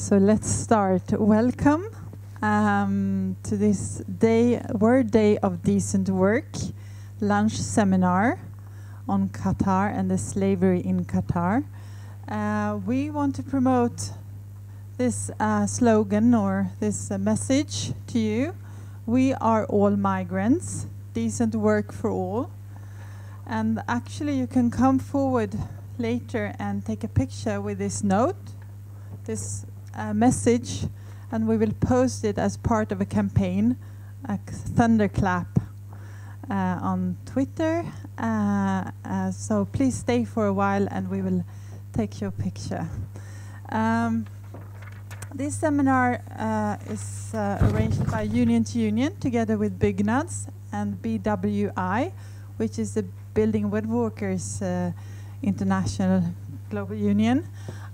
So let's start. Welcome to this World Day of Decent Work lunch seminar on Qatar and the slavery in Qatar. We want to promote this slogan or this message to you. We are all migrants, decent work for all. And actually you can come forward later and take a picture with this note, this message, and we will post it as part of a campaign, a thunderclap on Twitter. So please stay for a while and we will take your picture. This seminar is arranged by Union to Union together with Begränsad and BWI, which is the Building Woodworkers International Global Union.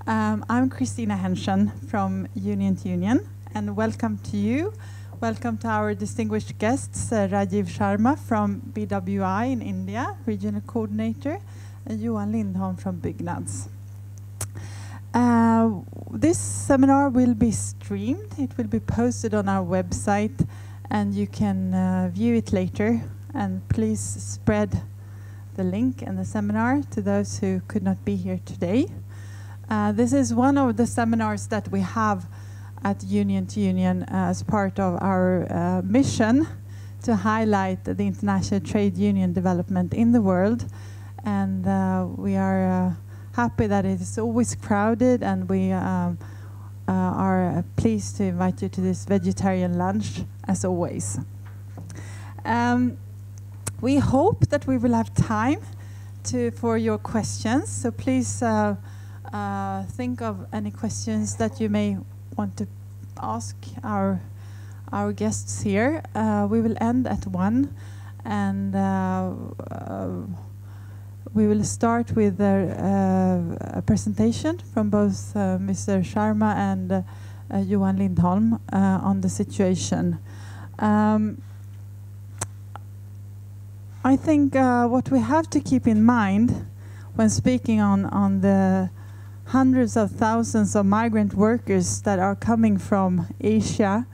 I'm Christina Henshan from Union to Union, and welcome to you. Welcome to our distinguished guests, Rajeev Sharma from BWI in India, Regional Coordinator, and Johan Lindholm from Begränsad. This seminar will be streamed. It will be posted on our website, and you can view it later. And please spread the link and the seminar to those who could not be here today. This is one of the seminars that we have at Union to Union as part of our mission to highlight the international trade union development in the world. And we are happy that it is always crowded, and we are pleased to invite you to this vegetarian lunch as always. We hope that we will have time for your questions, so please think of any questions that you may want to ask our guests here. We will end at 1, and we will start with a presentation from both Mr. Sharma and Johan Lindholm on the situation. I think what we have to keep in mind when speaking on the hundreds of thousands of migrant workers that are coming from Asia,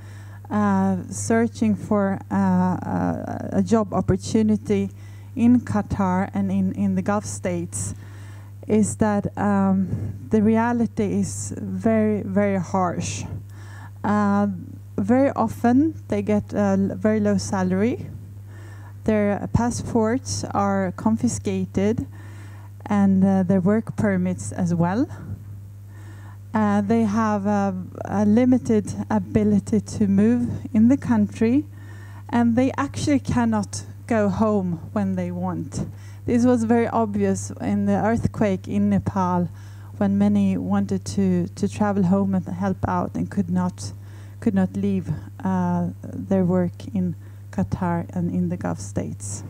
searching for a job opportunity in Qatar and in the Gulf states, is that the reality is very, very harsh. Very often they get a very low salary. Their passports are confiscated, and their work permits as well. They have a limited ability to move in the country, and they actually cannot go home when they want. This was very obvious in the earthquake in Nepal, when many wanted to travel home and help out and could not leave their work in Qatar and in the Gulf states.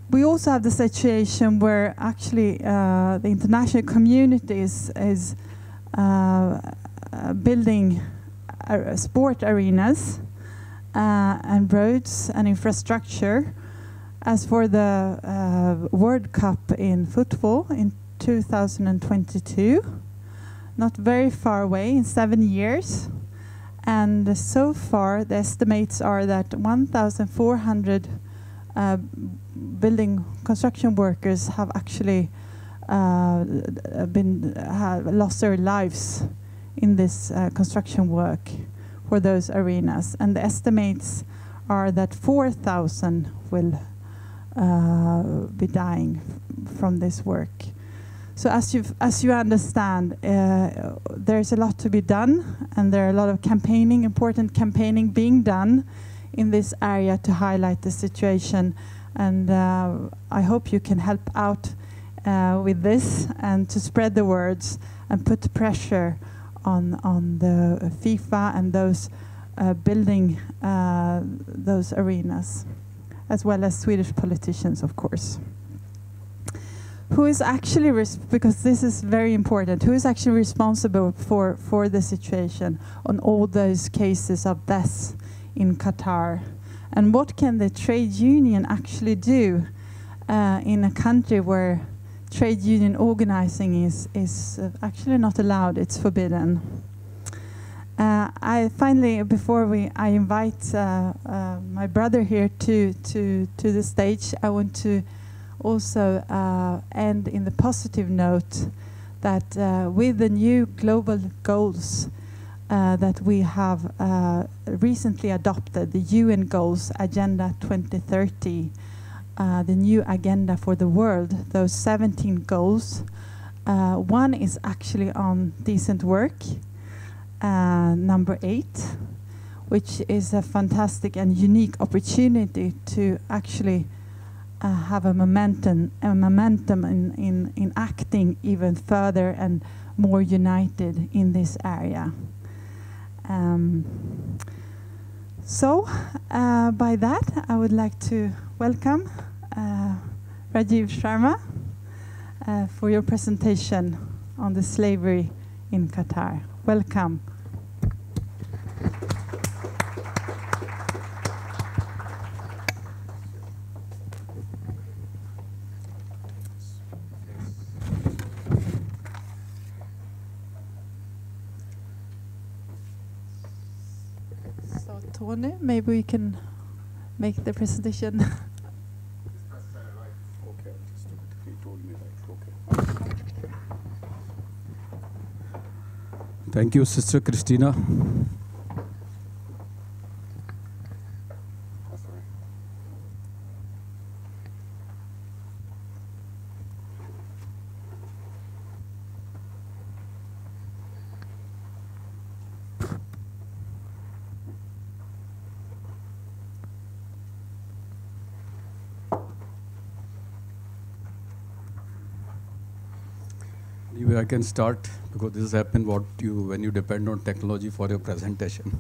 We also have the situation where actually the international community is building sport arenas and roads and infrastructure. As for the World Cup in football in 2022, not very far away, in 7 years. And so far, the estimates are that 1,400 building construction workers have actually lost their lives in this construction work for those arenas. And the estimates are that 4,000 will be dying from this work. So as you understand, there's a lot to be done, and there are a lot of important campaigning being done in this area to highlight the situation. And I hope you can help out with this and to spread the words and put pressure on the FIFA and those building those arenas, as well as Swedish politicians, of course. Who is actually, because this is very important, who is actually responsible for the situation on all those cases of deaths in Qatar? And what can the trade union actually do in a country where trade union organizing is actually not allowed, it's forbidden. I finally, before I invite my brother here to the stage, I want to also end in the positive note that with the new global goals that we have recently adopted, the UN goals, Agenda 2030, the new agenda for the world, those 17 goals, one is actually on decent work, number 8, which is a fantastic and unique opportunity to actually have a momentum in acting even further and more united in this area. So by that, I would like to welcome Rajeev Sharma for your presentation on the slavery in Qatar. Welcome. So Tony, maybe we can make the presentation. Okay, he told me that. Okay. Thank you, Sister Christina. Anyway, I can start because this has happened when you depend on technology for your presentation.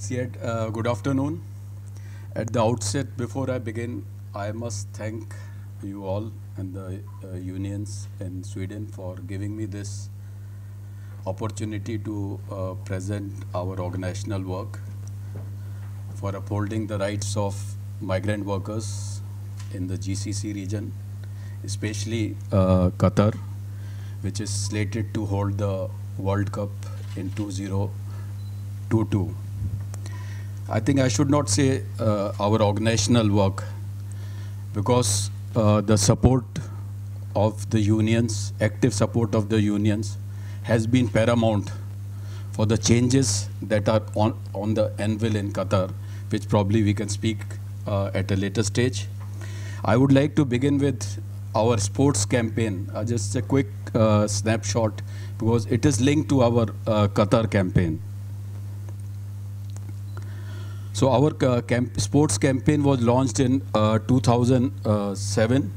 Good afternoon. At the outset, before I begin, I must thank you all and the unions in Sweden for giving me this opportunity to present our organizational work for upholding the rights of migrant workers in the GCC region, especially Qatar, which is slated to hold the World Cup in 2022. I think I should not say our organizational work, because the support of the unions, active support of the unions, has been paramount for the changes that are on the anvil in Qatar, which probably we can speak at a later stage. I would like to begin with our sports campaign, just a quick snapshot, because it is linked to our Qatar campaign. So our sports campaign was launched in 2007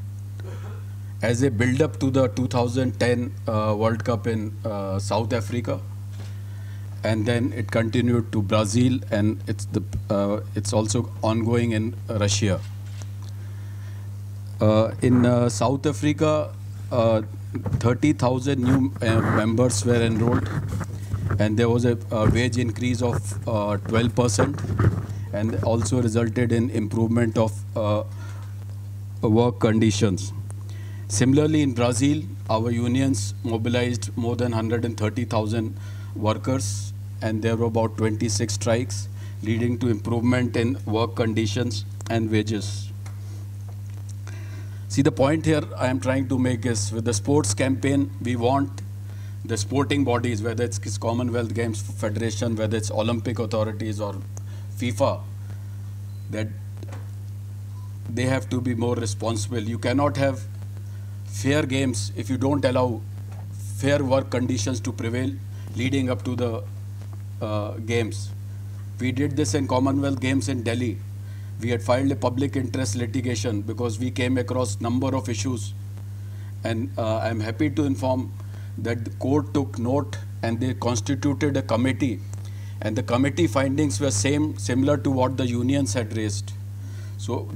as a build-up to the 2010 World Cup in South Africa. And then it continued to Brazil, and it's also ongoing in Russia. In South Africa, 30,000 new members were enrolled, and there was a wage increase of 12%, and also resulted in improvement of work conditions. Similarly, in Brazil, our unions mobilized more than 130,000 workers, and there were about 26 strikes, leading to improvement in work conditions and wages. See, the point here I am trying to make is, with the sports campaign, we want the sporting bodies, whether it's Commonwealth Games Federation, whether it's Olympic authorities or FIFA, that they have to be more responsible. You cannot have fair games if you don't allow fair work conditions to prevail leading up to the games. We did this in Commonwealth Games in Delhi. We had filed a public interest litigation because we came across number of issues. And I'm happy to inform that the court took note and they constituted a committee. And the committee findings were similar to what the unions had raised. So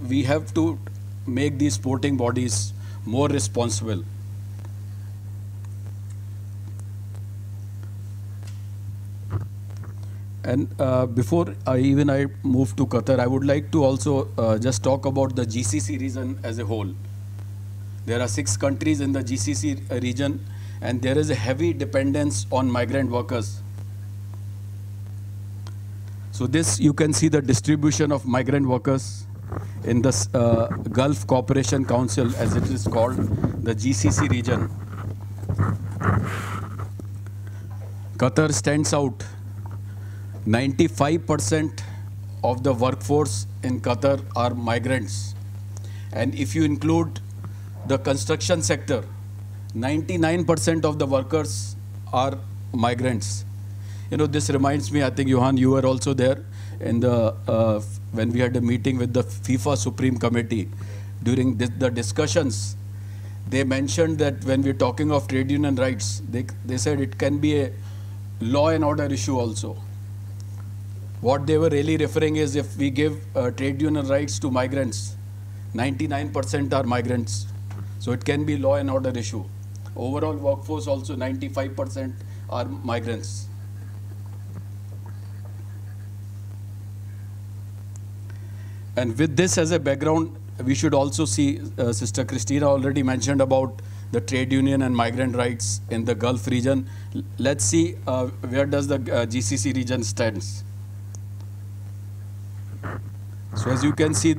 we have to make these sporting bodies more responsible. And before I move to Qatar, I would like to also just talk about the GCC region as a whole. There are 6 countries in the GCC region, and there is a heavy dependence on migrant workers. So this, you can see the distribution of migrant workers in the Gulf Cooperation Council, as it is called, the GCC region. Qatar stands out. 95% of the workforce in Qatar are migrants. And if you include the construction sector, 99% of the workers are migrants. You know, this reminds me, I think, Johan, you were also there in the, when we had a meeting with the FIFA Supreme Committee. During the discussions, they mentioned that when we're talking of trade union rights, they said it can be a law and order issue also. What they were really referring is, if we give trade union rights to migrants, 99% are migrants. So it can be law and order issue. Overall workforce also 95% are migrants. And with this as a background, we should also see, Sister Christina already mentioned about the trade union and migrant rights in the Gulf region. Let's see where does the GCC region stands. So as you can see,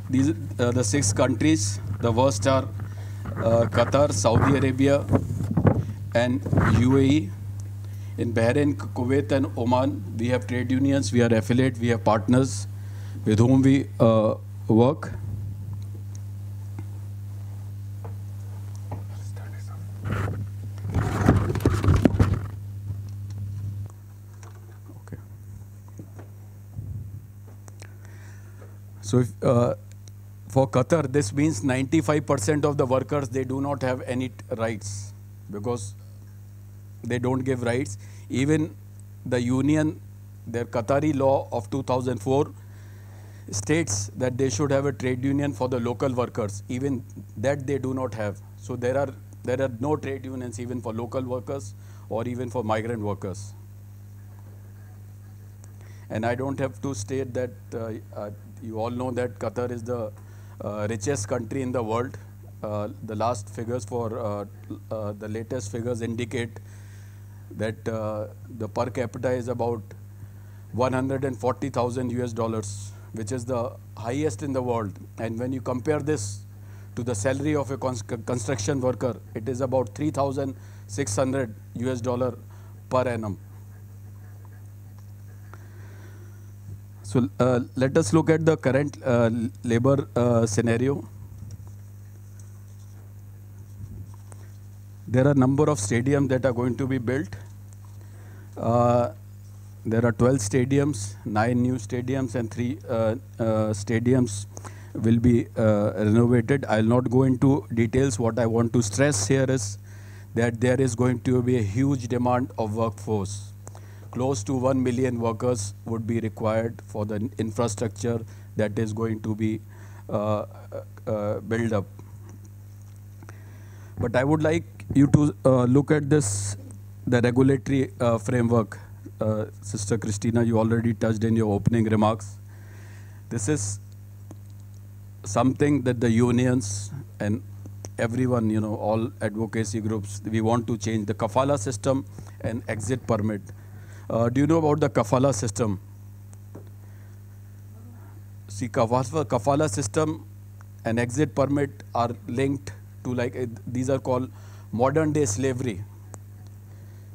these the 6 countries. The worst are Qatar, Saudi Arabia, and UAE. In Bahrain, Kuwait, and Oman, we have trade unions, we are affiliate, we have partners with whom we work. Okay. So if, for Qatar, this means 95% of the workers, they do not have any rights because they don't give rights. Even the union, their Qatari law of 2004 states that they should have a trade union for the local workers. Even that they do not have. So there are no trade unions even for local workers or even for migrant workers. And I don't have to state that you all know that Qatar is the richest country in the world. The last figures for the latest figures indicate that the per capita is about 140,000 US dollars, which is the highest in the world. And when you compare this to the salary of a construction worker, it is about 3,600 US dollar per annum. So let us look at the current labor scenario. There are a number of stadiums that are going to be built. There are 12 stadiums, 9 new stadiums, and 3 stadiums will be renovated. I'll not go into details. What I want to stress here is that there is going to be a huge demand of workforce. Close to 1 million workers would be required for the infrastructure that is going to be built up. But I would like you to look at this, the regulatory framework. Sister Christina, you already touched in your opening remarks. This is something that the unions and everyone, you know, all advocacy groups, we want to change the kafala system and exit permit. Do you know about the kafala system? See, kafala system and exit permit are linked to, like, these are called modern day slavery.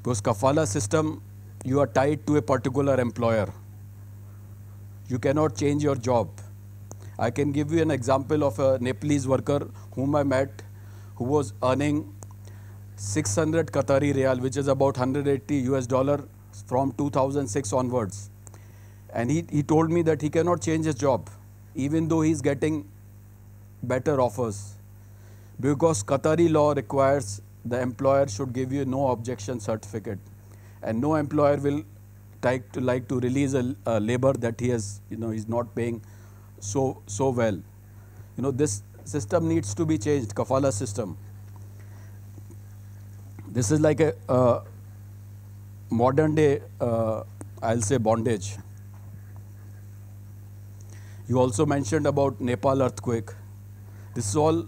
Because kafala system, you are tied to a particular employer. You cannot change your job. I can give you an example of a Nepalese worker whom I met who was earning 600 Qatari Riyal, which is about 180 US dollar from 2006 onwards. And he told me that he cannot change his job, even though he's getting better offers. Because Qatari law requires the employer should give you no objection certificate. And no employer will like to release a labor that he has, you know, he's not paying so well. You know, this system needs to be changed, kafala system. This is like a modern day I'll say, bondage. You also mentioned about Nepal earthquake. This is all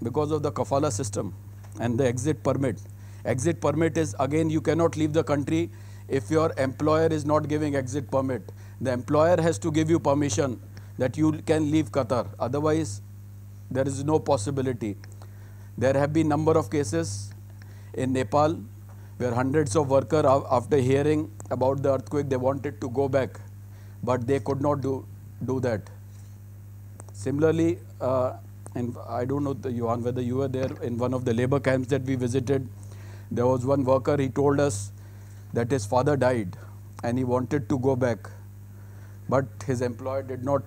because of the kafala system and the exit permit. Exit permit is, again, you cannot leave the country if your employer is not giving exit permit. The employer has to give you permission that you can leave Qatar. Otherwise, there is no possibility. There have been number of cases in Nepal where hundreds of workers, after hearing about the earthquake, they wanted to go back, but they could not do that. Similarly, and I don't know, Johan, whether you were there in one of the labor camps that we visited. There was one worker, he told us that his father died and he wanted to go back, but his employer did not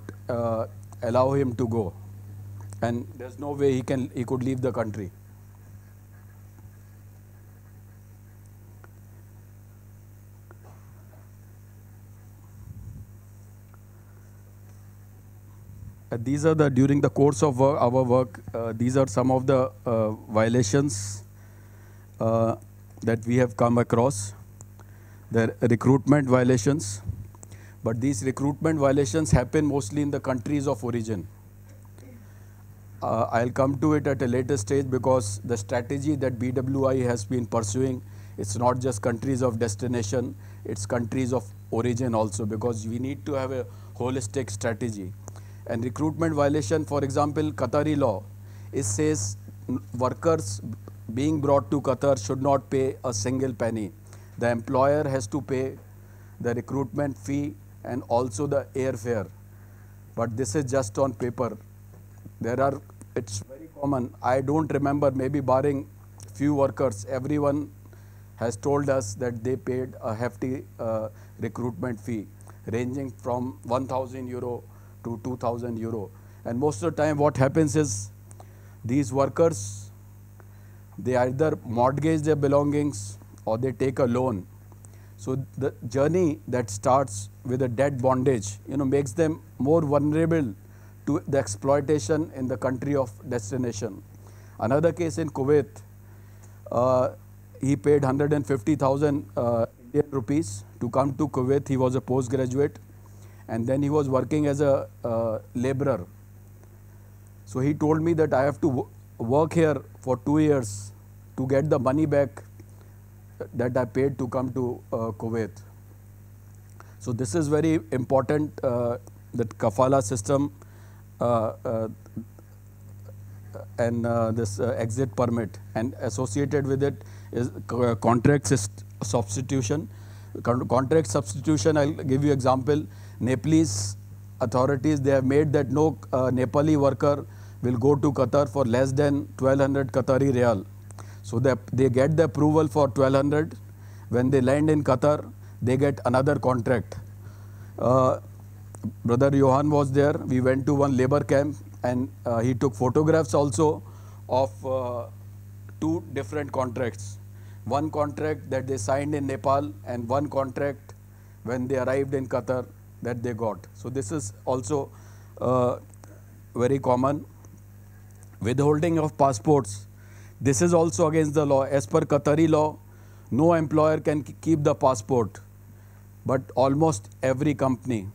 allow him to go, and there's no way he could leave the country. These are during the course of our work, these are some of the violations that we have come across. The recruitment violations, but these recruitment violations happen mostly in the countries of origin. I'll come to it at a later stage, because the strategy that BWI has been pursuing, it's not just countries of destination, it's countries of origin also, because we need to have a holistic strategy. And recruitment violation, for example, Qatari law, it says workers being brought to Qatar should not pay a single penny. The employer has to pay the recruitment fee and also the airfare. But this is just on paper. It's very common. I don't remember, maybe barring few workers, everyone has told us that they paid a hefty recruitment fee, ranging from 1,000 euro to 2,000 euro. And most of the time what happens is, these workers, they either mortgage their belongings or they take a loan. So the journey that starts with a debt bondage, makes them more vulnerable to the exploitation in the country of destination. Another case in Kuwait, he paid 150,000 Indian rupees to come to Kuwait. He was a postgraduate, and then he was working as a laborer. So he told me that I have to work here for 2 years to get the money back that I paid to come to Kuwait. So this is very important, that kafala system and this exit permit, and associated with it is contract substitution. Contract substitution, I'll give you example. Nepalese authorities, they have made that no Nepali worker will go to Qatar for less than 1,200 Qatari Riyal. So they get the approval for 1,200. When they land in Qatar, they get another contract. Brother Johan was there. We went to one labor camp, and he took photographs also of 2 different contracts. One contract that they signed in Nepal, and one contract when they arrived in Qatar that they got. So this is also very common. Withholding of passports. This is also against the law. As per Qatari law, no employer can keep the passport, but almost every company,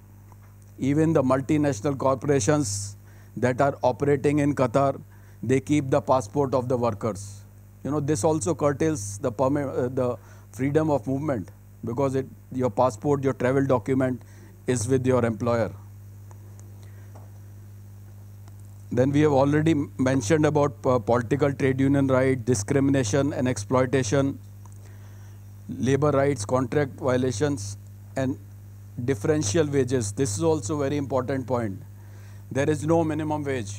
even the multinational corporations that are operating in Qatar, they keep the passport of the workers. This also curtails the freedom of movement, because your passport, your travel document is with your employer. Then we have already mentioned about political trade union right, discrimination and exploitation, labor rights, contract violations, and differential wages. This is also a very important point. There is no minimum wage.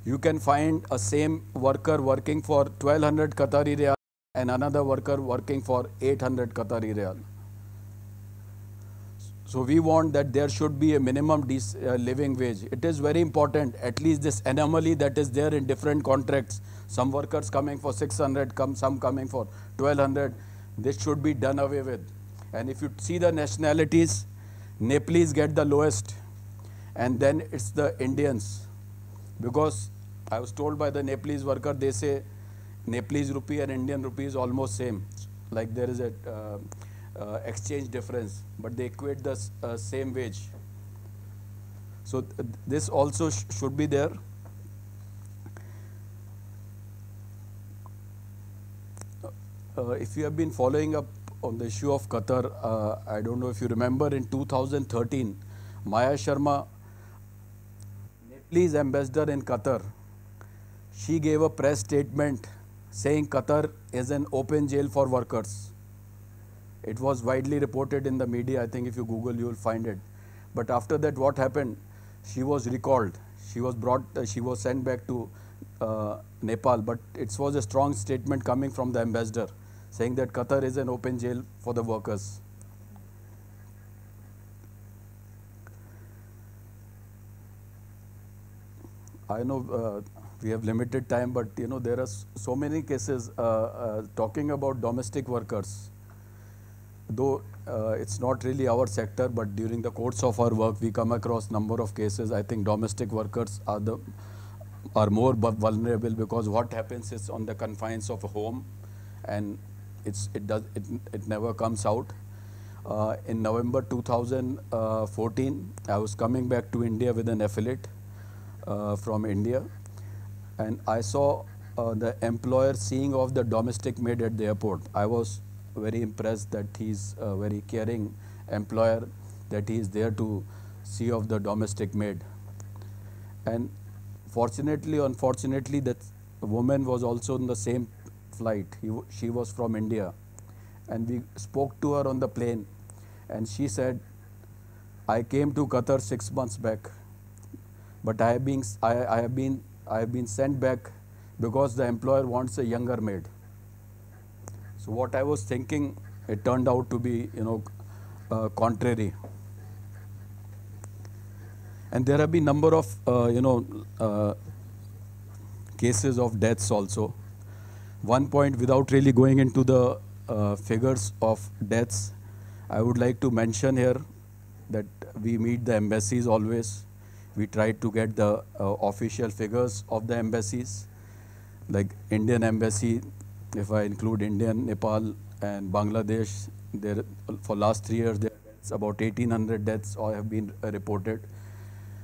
You can find a same worker working for 1,200 Qatari Riyal and another worker working for 800 Qatari Riyal. So we want that there should be a minimum living wage. It is very important, at least this anomaly that is there in different contracts. Some workers coming for 600, some coming for 1,200. This should be done away with. And if you see the nationalities, Nepalese get the lowest, and then it's the Indians. Because I was told by the Nepalese worker, they say Nepalese rupee and Indian rupee is almost same. Like there is a exchange difference, but they equate the same wage. So this also should be there. If you have been following up on the issue of Qatar, I don't know if you remember in 2013, Maya Sharma, Nepalese ambassador in Qatar, she gave a press statement saying Qatar is an open jail for workers. It was widely reported in the media. I think if you Google, you will find it. But after that, what happened? She was recalled. She was she was sent back to Nepal. But it was a strong statement coming from the ambassador, saying that Qatar is an open jail for the workers. I know we have limited time, but there are so many cases talking about domestic workers. Though it's not really our sector, but during the course of our work, we come across number of cases. I think domestic workers are more vulnerable, because what happens is on the confines of a home, and it never comes out. In November 2014, I was coming back to India with an affiliate from India, and I saw the employer seeing off the domestic maid at the airport. I was very impressed that he's a very caring employer, that he is there to see off the domestic maid. And fortunately, unfortunately, that woman was also on the same flight. She was from India, and we spoke to her on the plane, and she said, "I came to Qatar 6 months back, but I have been sent back because the employer wants a younger maid." So what I was thinking, it turned out to be, contrary. And there have been number of, cases of deaths also. One point, without really going into the figures of deaths, I would like to mention here that we meet the embassies always. We try to get the official figures of the embassies, like Indian embassy. If I include Indian, Nepal, and Bangladesh, there for last 3 years, there's about 1,800 deaths have been reported.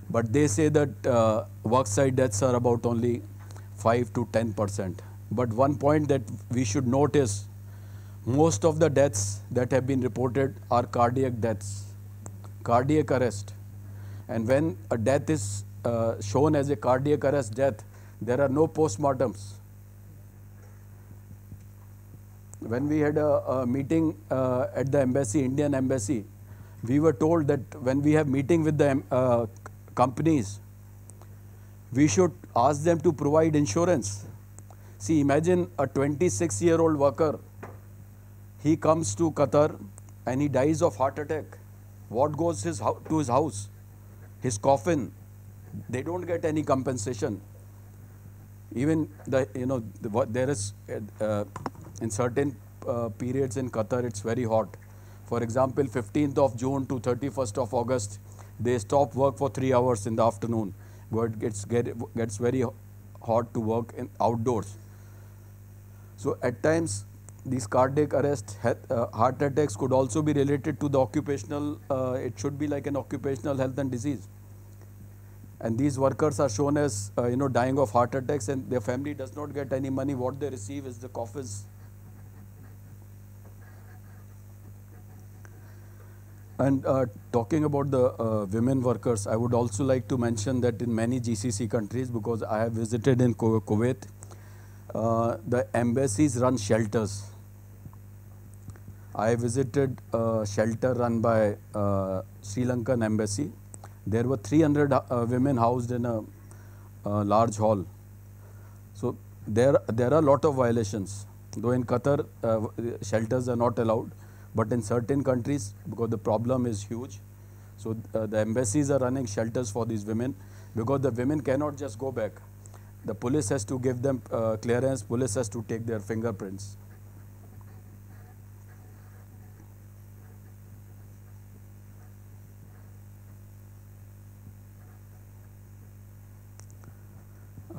But they say that worksite deaths are about only 5 to 10%. But one point that we should note is, most of the deaths that have been reported are cardiac deaths, cardiac arrest. And when a death is shown as a cardiac arrest death, there are no postmortems. When we had a meeting at the embassy, Indian embassy, we were told that when we have meeting with the companies, we should ask them to provide insurance. See, imagine a 26-year-old worker, he comes to Qatar and he dies of heart attack. What goes to his house? His coffin. They don't get any compensation. Even there is in certain periods in Qatar, it's very hot. For example, 15th of June to 31st of August, they stop work for 3 hours in the afternoon, but it gets very hot to work outdoors. So at times, these cardiac arrest, heart attacks could also be related to the occupational, it should be like an occupational health and disease. And these workers are shown as, dying of heart attacks, and their family does not get any money. What they receive is the coffers. And talking about the women workers, I would also like to mention that in many GCC countries, because I have visited in Kuwait, the embassies run shelters. I visited a shelter run by Sri Lankan embassy. There were 300 women housed in a large hall. So there are a lot of violations. Though in Qatar, shelters are not allowed, but in certain countries, because the problem is huge, so the embassies are running shelters for these women, because the women cannot just go back. The police has to give them clearance, police has to take their fingerprints.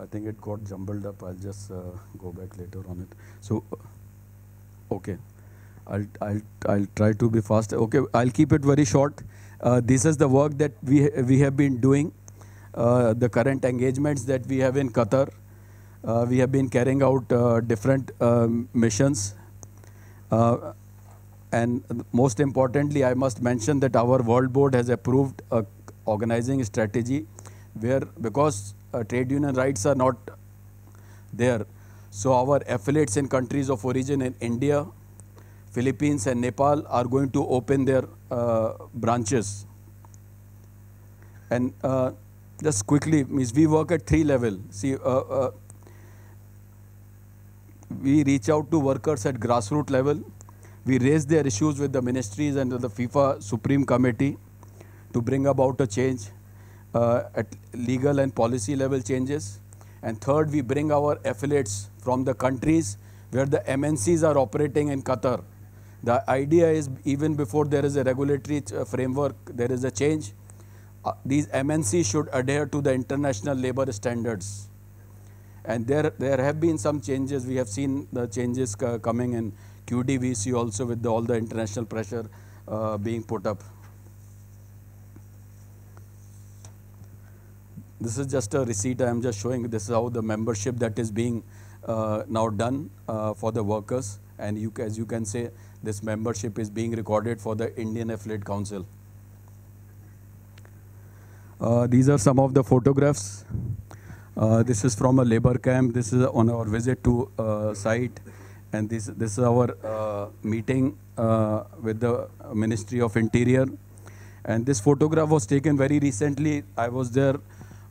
I think it got jumbled up. I'll just go back later on it. So, okay. I'll try to be fast. Okay, I'll keep it very short. This is the work that we have been doing. The current engagements that we have in Qatar. We have been carrying out different missions. And most importantly, I must mention that our World Board has approved a organizing strategy where, because trade union rights are not there, so our affiliates in countries of origin in India, Philippines and Nepal are going to open their branches. And just quickly, means we work at 3 levels. See, we reach out to workers at grassroots level. We raise their issues with the ministries and the FIFA Supreme Committee to bring about a change at legal and policy level changes. And third, we bring our affiliates from the countries where the MNCs are operating in Qatar. The idea is, even before there is a regulatory framework, there is a change. These MNCs should adhere to the international labor standards. And there have been some changes. We have seen the changes coming in QDVC also, with all the international pressure being put up. This is just a receipt I am just showing. This is how the membership that is being now done for the workers. And as you can say, this membership is being recorded for the Indian Affiliate Council. These are some of the photographs. This is from a labor camp. This is on our visit to site. And this is our meeting with the Ministry of Interior. And this photograph was taken very recently. I was there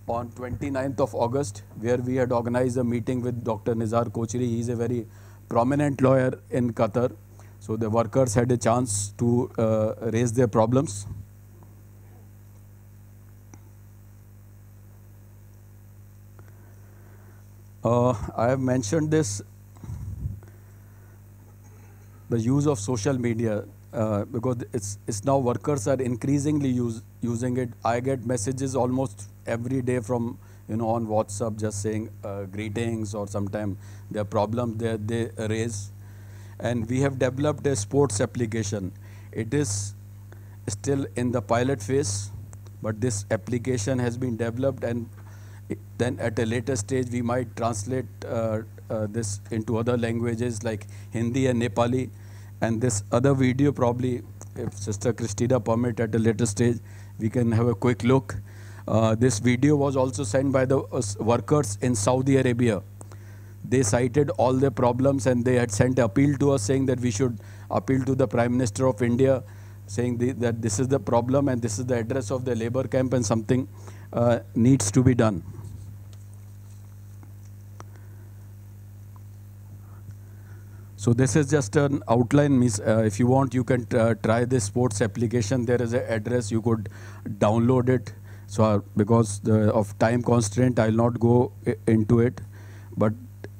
on 29th of August, where we had organized a meeting with Dr. Nizar Kochri. He is a very prominent lawyer in Qatar. So the workers had a chance to raise their problems. I have mentioned this, the use of social media, because it's now workers are increasingly using it. I get messages almost every day from, on WhatsApp, just saying greetings, or sometimes there are problems they raise. And we have developed a sports application. It is still in the pilot phase, but this application has been developed, and then at a later stage we might translate this into other languages like Hindi and Nepali. And this other video, probably, if Sister Christina permit, at a later stage, we can have a quick look. This video was also sent by the workers in Saudi Arabia. They cited all their problems, and they had sent an appeal to us, saying that we should appeal to the Prime Minister of India, saying that this is the problem and this is the address of the labor camp, and something needs to be done. So this is just an outline. Means if you want, you can try this sports application. There is an address. You could download it. So because of time constraint, I'll not go into it. But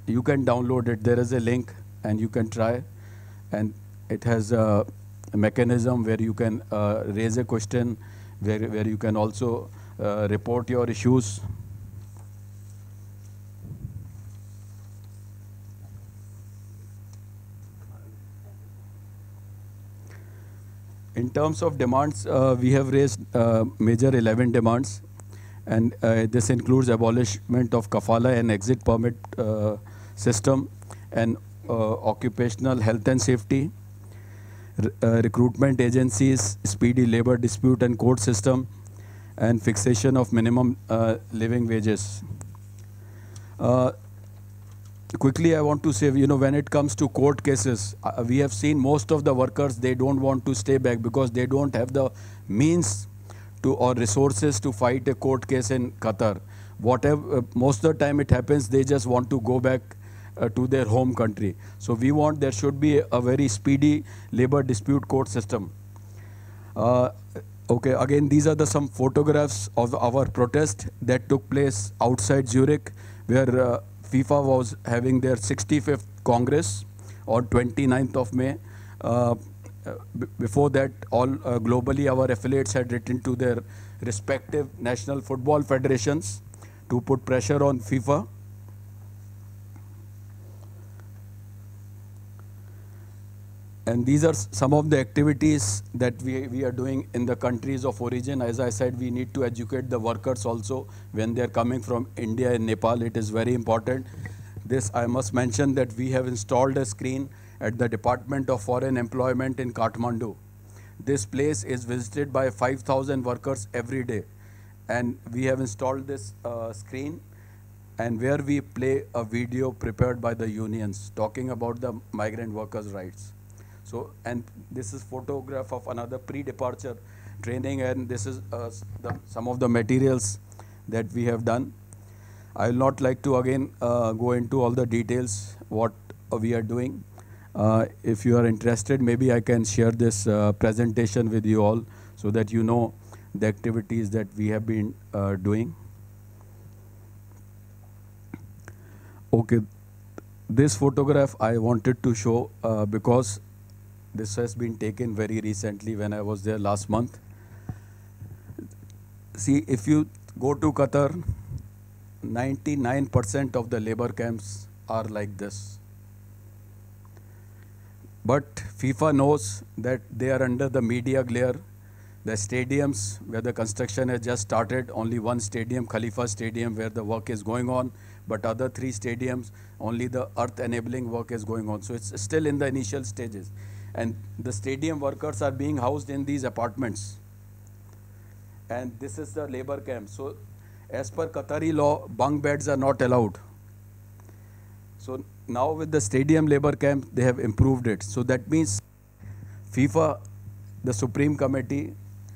you can download it. There is a link, and you can try. And it has a mechanism where you can raise a question, where you can also report your issues. In terms of demands, we have raised major 11 demands, and this includes abolishment of kafala and exit permit system, and occupational health and safety, recruitment agencies, speedy labor dispute and court system, and fixation of minimum living wages. Quickly, I want to say, when it comes to court cases, we have seen most of the workers, they don't want to stay back because they don't have the means to or resources to fight a court case in Qatar. Whatever, most of the time it happens, they just want to go back to their home country. So we want there should be a very speedy labor dispute court system. Okay, again, these are some photographs of our protest that took place outside Zurich, where FIFA was having their 65th Congress on 29th of May. Before that, all globally, our affiliates had written to their respective national football federations to put pressure on FIFA. And these are some of the activities that we are doing in the countries of origin. As I said, we need to educate the workers also when they are coming from India and Nepal. It is very important. This, I must mention that we have installed a screen at the Department of Foreign Employment in Kathmandu. This place is visited by 5,000 workers every day. And we have installed this screen, and where we play a video prepared by the unions talking about the migrant workers' rights. So, and this is photograph of another pre-departure training, and this is some of the materials that we have done. I will not like to again go into all the details what we are doing. If you are interested, maybe I can share this presentation with you all so that you know the activities that we have been doing. Okay, this photograph I wanted to show because this has been taken very recently when I was there last month. See, if you go to Qatar, 99% of the labor camps are like this. But FIFA knows that they are under the media glare. The stadiums where the construction has just started, only one stadium, Khalifa Stadium, where the work is going on, but other 3 stadiums, only the earth enabling work is going on. So it's still in the initial stages. And the stadium workers are being housed in these apartments. And this is the labor camp. So as per Qatari law, bunk beds are not allowed. So now with the stadium labor camp, they have improved it. So that means FIFA, the Supreme Committee,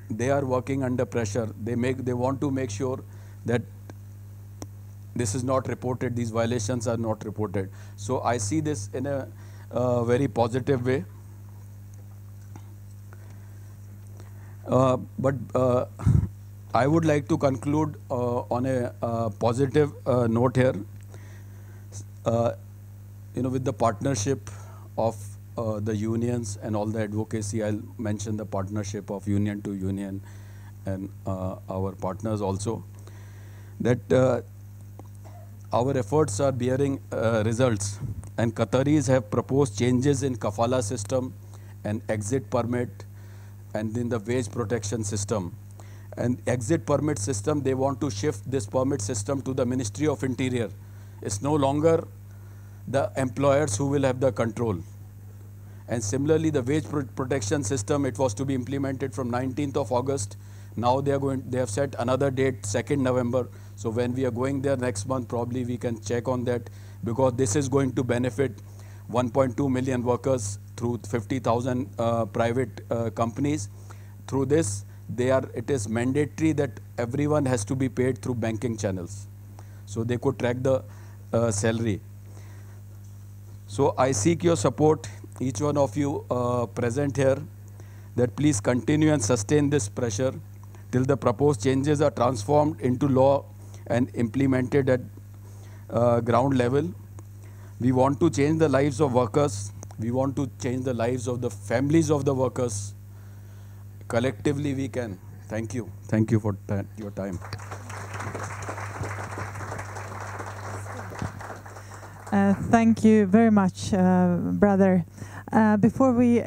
they are working under pressure. They want to make sure that this is not reported, these violations are not reported. So I see this in a very positive way. But I would like to conclude on a positive note here. With the partnership of the unions and all the advocacy, I'll mention the partnership of union to union and our partners also, that our efforts are bearing results. And Qataris have proposed changes in kafala system and exit permit and in the wage protection system. And exit permit system, they want to shift this permit system to the Ministry of Interior. It's no longer the employers who will have the control. And similarly, the wage protection system, it was to be implemented from 19th of August. Now they have set another date, 2nd November. So when we are going there next month, probably we can check on that, because this is going to benefit 1.2 million workers through 50,000 private companies. Through this, it is mandatory that everyone has to be paid through banking channels. So they could track the salary. So I seek your support, each one of you present here, that please continue and sustain this pressure till the proposed changes are transformed into law and implemented at ground level. We want to change the lives of workers. We want to change the lives of the families of the workers. Collectively we can. Thank you. Thank you for your time. Thank you very much, brother. Before we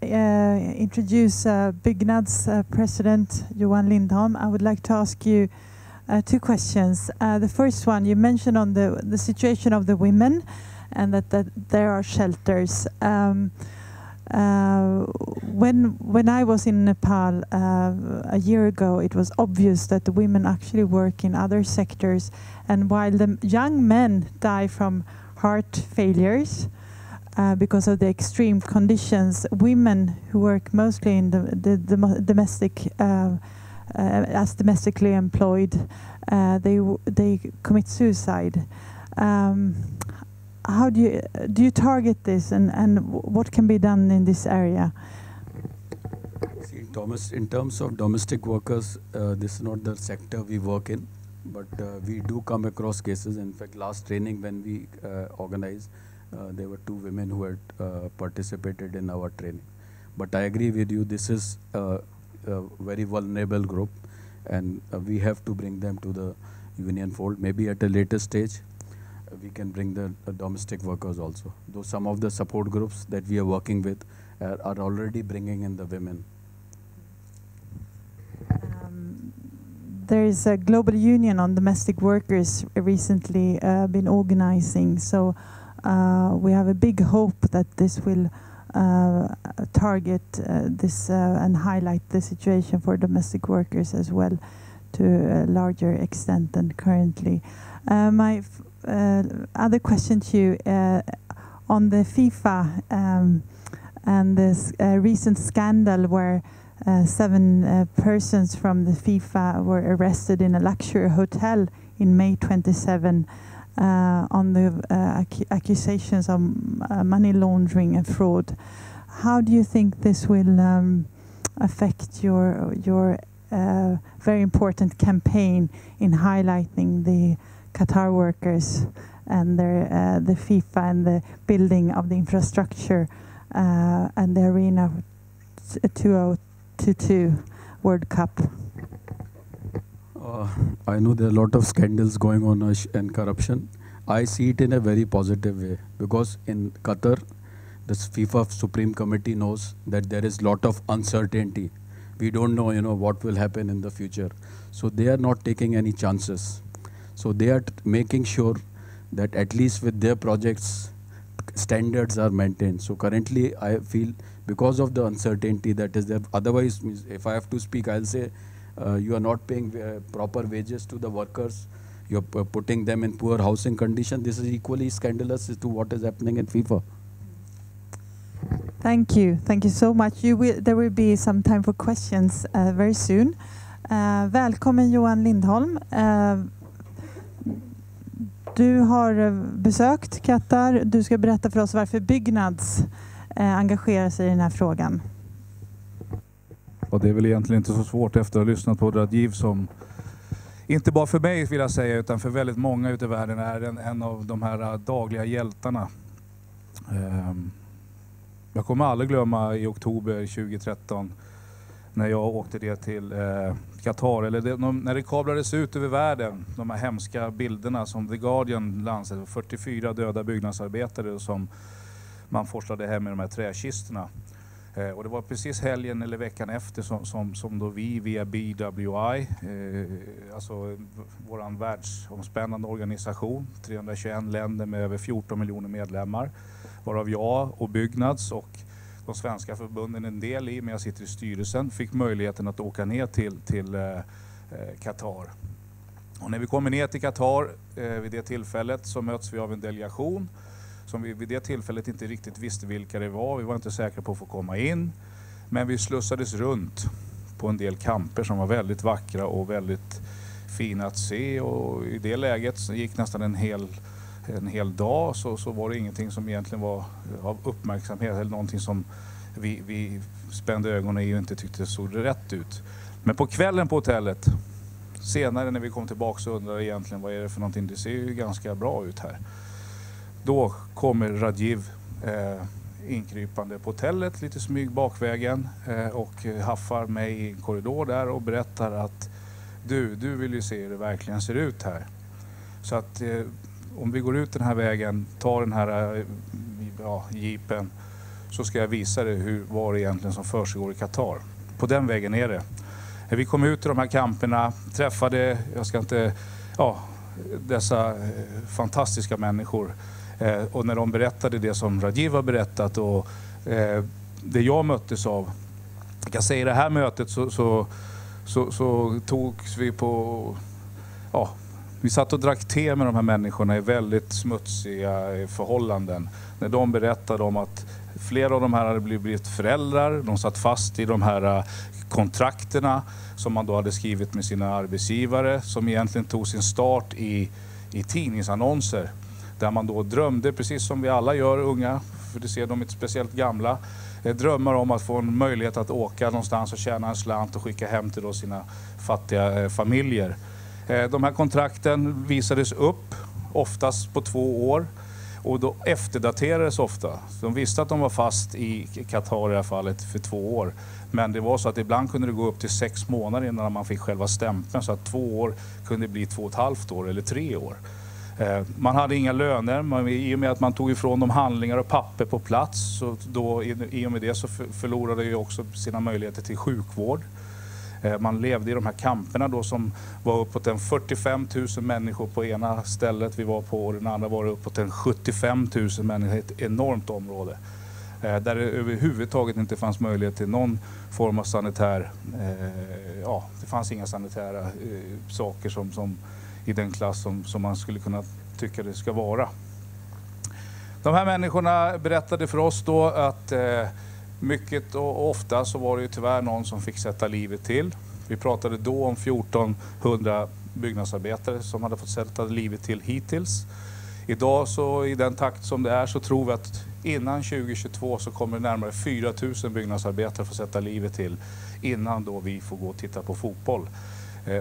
introduce Byggnad's president, Johan Lindholm, I would like to ask you 2 questions. The first one, you mentioned on the situation of the women and that there are shelters. When I was in Nepal a year ago, it was obvious that the women actually work in other sectors, and while the young men die from heart failures because of the extreme conditions, women who work mostly in the domestic as domestically employed, they commit suicide. How do you target this, and what can be done in this area? See, Thomas, in terms of domestic workers, this is not the sector we work in, but we do come across cases. In fact, last training when we organized, there were 2 women who had participated in our training. But I agree with you, this is a very vulnerable group, and we have to bring them to the union fold. Maybe at a later stage, we can bring the domestic workers also. Though some of the support groups that we are working with, are already bringing in the women. There is a global union on domestic workers recently been organizing, so we have a big hope that this will target this and highlight the situation for domestic workers as well to a larger extent than currently. My other question to you on the FIFA and this recent scandal where 7 persons from the FIFA were arrested in a luxury hotel in May 27 on the accusations of money laundering and fraud. How do you think this will affect your very important campaign in highlighting the Qatar workers and the FIFA and the building of the infrastructure and the arena 2022 World Cup? I know there are a lot of scandals going on and corruption. I see it in a very positive way because in Qatar, the FIFA Supreme Committee knows that there is a lot of uncertainty. We don't know, what will happen in the future. So they are not taking any chances. So they are making sure that at least with their projects, standards are maintained. So currently, I feel because of the uncertainty that is there, otherwise, if I have to speak, I'll say you are not paying proper wages to the workers. You're putting them in poor housing condition. This is equally scandalous to what is happening in FIFA. Thank you. Thank you so much. There will be some time for questions very soon. Välkommen Johan Lindholm. Du har besökt Qatar. Du ska berätta för oss varför Byggnads engagerar sig i den här frågan. Och det är väl egentligen inte så svårt efter att ha lyssnat på Rajeev som inte bara för mig vill jag säga utan för väldigt många ute i världen är en av de här dagliga hjältarna. Jag kommer aldrig glömma i oktober 2013 när jag åkte ner till Qatar, eller när det kablades ut över världen, de här hemska bilderna som The Guardian lanserade, 44 döda byggnadsarbetare som man forslade hem i de här träkistorna. Och det var precis helgen eller veckan efter som då vi via BWI, alltså våran världsomspännande organisation, 321 länder med över 14 miljoner medlemmar, varav jag och Byggnads och de svenska förbunden en del i, men jag sitter i styrelsen, fick möjligheten att åka ner till Qatar. Och när vi kommer ner till Qatar vid det tillfället så möts vi av en delegation som vi vid det tillfället inte riktigt visste vilka det var. Vi var inte säkra på att få komma in, men vi slussades runt på en del kamper som var väldigt vackra och väldigt fina att se, och i det läget så gick nästan en hel dag så var det ingenting som egentligen var av uppmärksamhet eller någonting som vi spände ögonen i och inte tyckte såg rätt ut. Men på kvällen på hotellet, senare när vi kom tillbaka, så undrade egentligen vad är det för någonting, det ser ju ganska bra ut här. Då kommer Rajeev inkrypande på hotellet, lite smyg bakvägen och haffar mig i en korridor där och berättar att du vill ju se hur det verkligen ser ut här. Så att om vi går ut den här vägen, tar den här jeepen, så ska jag visa dig vad det egentligen som försiggår i Qatar. På den vägen är det. Vi kom ut till de här kamperna, träffade, dessa fantastiska människor. Och när de berättade det som Rajeev har berättat och det jag möttes av. Jag kan säga i det här mötet så togs vi på... Vi satt och drack te med de här människorna i väldigt smutsiga förhållanden. När de berättade om att flera av de här hade blivit föräldrar. De satt fast i de här kontrakterna som man då hade skrivit med sina arbetsgivare. Som egentligen tog sin start i tidningsannonser. Där man då drömde, precis som vi alla gör unga, för det ser de inte speciellt gamla. Drömmar om att få en möjlighet att åka någonstans och tjäna en slant och skicka hem till då sina fattiga familjer. De här kontrakten visades upp, oftast på 2 år. Och då efterdaterades ofta. De visste att de var fast i Qatar i det här fallet för 2 år. Men det var så att ibland kunde det gå upp till 6 månader innan man fick själva stämpeln. Så att 2 år kunde bli 2,5 år eller 3 år. Man hade inga löner, i och med att man tog ifrån dem handlingar och papper på plats. Så då, i och med det så förlorade ju också sina möjligheter till sjukvård. Man levde i de här kamperna då som var uppåt en 45 000 människor på ena stället vi var på, och den andra var uppåt en 75 000 människor, ett enormt område. Där det överhuvudtaget inte fanns möjlighet till någon form av sanitär, det fanns inga sanitära saker som i den klass som man skulle kunna tycka det ska vara. De här människorna berättade för oss då att mycket och ofta så var det ju tyvärr någon som fick sätta livet till. Vi pratade då om 1400 byggnadsarbetare som hade fått sätta livet till hittills. Idag så i den takt som det är så tror vi att innan 2022 så kommer närmare 4000 byggnadsarbetare få sätta livet till innan då vi får gå och titta på fotboll.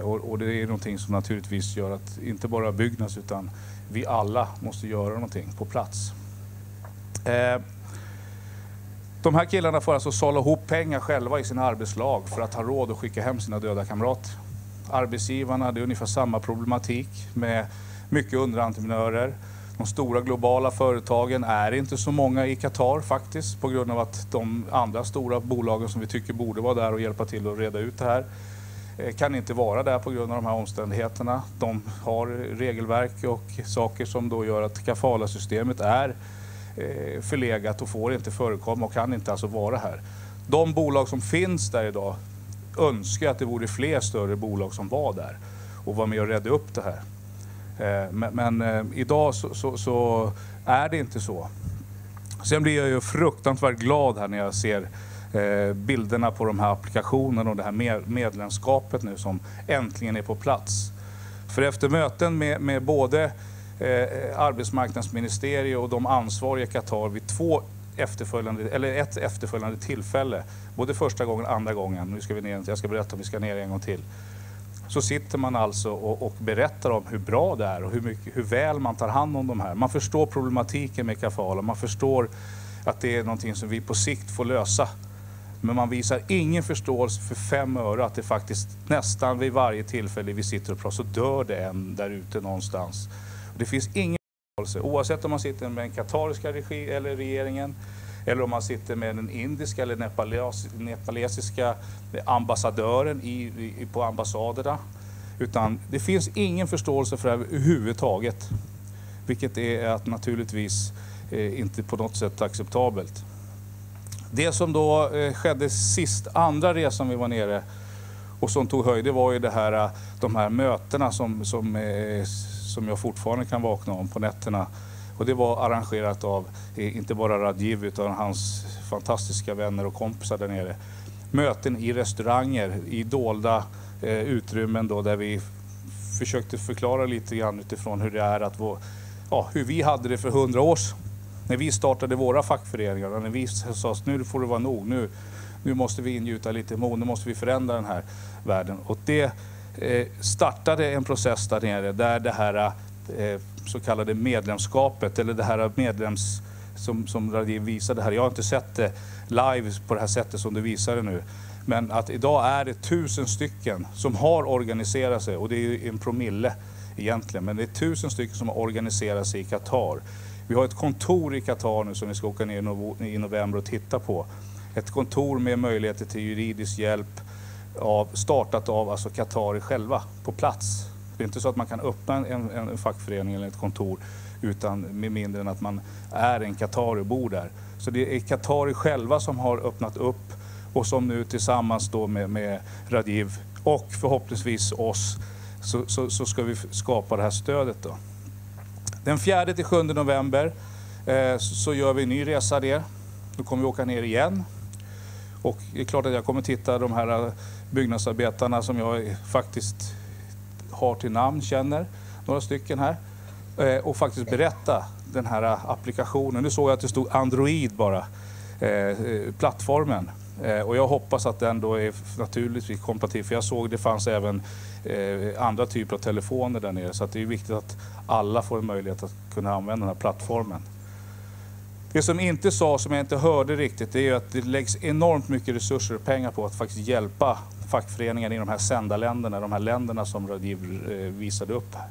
Och det är någonting som naturligtvis gör att inte bara Byggnads utan vi alla måste göra någonting på plats. De här killarna får alltså sålla ihop pengar själva i sina arbetslag för att ha råd att skicka hem sina döda kamrater. Arbetsgivarna, det är ungefär samma problematik med mycket underentreprenörer. De stora globala företagen är inte så många i Qatar faktiskt, på grund av att de andra stora bolagen som vi tycker borde vara där och hjälpa till att reda ut det här kan inte vara där på grund av de här omständigheterna. De har regelverk och saker som då gör att kafala-systemet är förlegat och får inte förekomma och kan inte alltså vara här. De bolag som finns där idag önskar att det vore fler större bolag som var där och var med och redde upp det här. Men idag så är det inte så. Sen blir jag ju fruktansvärt glad här när jag ser bilderna på de här applikationerna och det här medlemskapet nu som äntligen är på plats. För efter möten med både arbetsmarknadsministeriet och de ansvariga i Qatar vid ett efterföljande tillfälle, både första gången och andra gången, nu ska vi ner, jag ska berätta om vi ska ner en gång till, så sitter man alltså och berättar om hur bra det är och hur väl man tar hand om de här. Man förstår problematiken med kafala, man förstår att det är någonting som vi på sikt får lösa. Men man visar ingen förståelse för 5 öre att det faktiskt nästan vid varje tillfälle vi sitter och pratar så dör det en där ute någonstans. Och det finns ingen förståelse, oavsett om man sitter med den qatariska eller regeringen eller om man sitter med den indiska eller nepalesiska ambassadören på ambassaderna. Utan det finns ingen förståelse för det här överhuvudtaget. Vilket är att naturligtvis inte på något sätt acceptabelt. Det som då skedde andra resan vi var nere och som tog höjd, det var ju de här mötena som jag fortfarande kan vakna om på nätterna. Och det var arrangerat av inte bara Rajeev utan hans fantastiska vänner och kompisar där nere. Möten i restauranger, i dolda utrymmen då, där vi försökte förklara lite grann utifrån hur det är att hur vi hade det för 100 år sedan. När vi startade våra fackföreningar och när vi sa att nu får det vara nog, nu måste vi ingjuta lite mod, nu måste vi förändra den här världen. Och det startade en process där nere där det här så kallade medlemskapet, eller det här som Rajeev visade här. Jag har inte sett det live på det här sättet som du visar det nu. Men att idag är det 1000 stycken som har organiserat sig, och det är ju en promille egentligen, men det är 1000 stycken som har organiserat sig i Qatar. Vi har ett kontor i Qatar nu som vi ska åka ner i november och titta på. Ett kontor med möjligheter till juridisk hjälp startat av alltså Qatari själva på plats. Det är inte så att man kan öppna en fackförening eller ett kontor utan med mindre än att man är en Qatari och bor där. Så det är Qatari själva som har öppnat upp och som nu tillsammans då med Rajeev och förhoppningsvis oss så ska vi skapa det här stödet då. Den 4-7 november så gör vi en ny resa ner. Då kommer vi åka ner igen. Och det är klart att jag kommer titta de här byggnadsarbetarna som jag faktiskt har till namn, känner några stycken här. Och faktiskt berätta den här applikationen. Nu såg jag att det stod Android bara, plattformen. Och jag hoppas att den då är naturligtvis kompatibel. För jag såg det fanns även andra typer av telefoner där nere. Så att det är viktigt att alla får en möjlighet att kunna använda den här plattformen. Det som inte sa, som jag inte hörde riktigt, det är att det läggs enormt mycket resurser och pengar på att faktiskt hjälpa fackföreningar i de här sändarländerna, de här länderna som Rajeev visade upp här.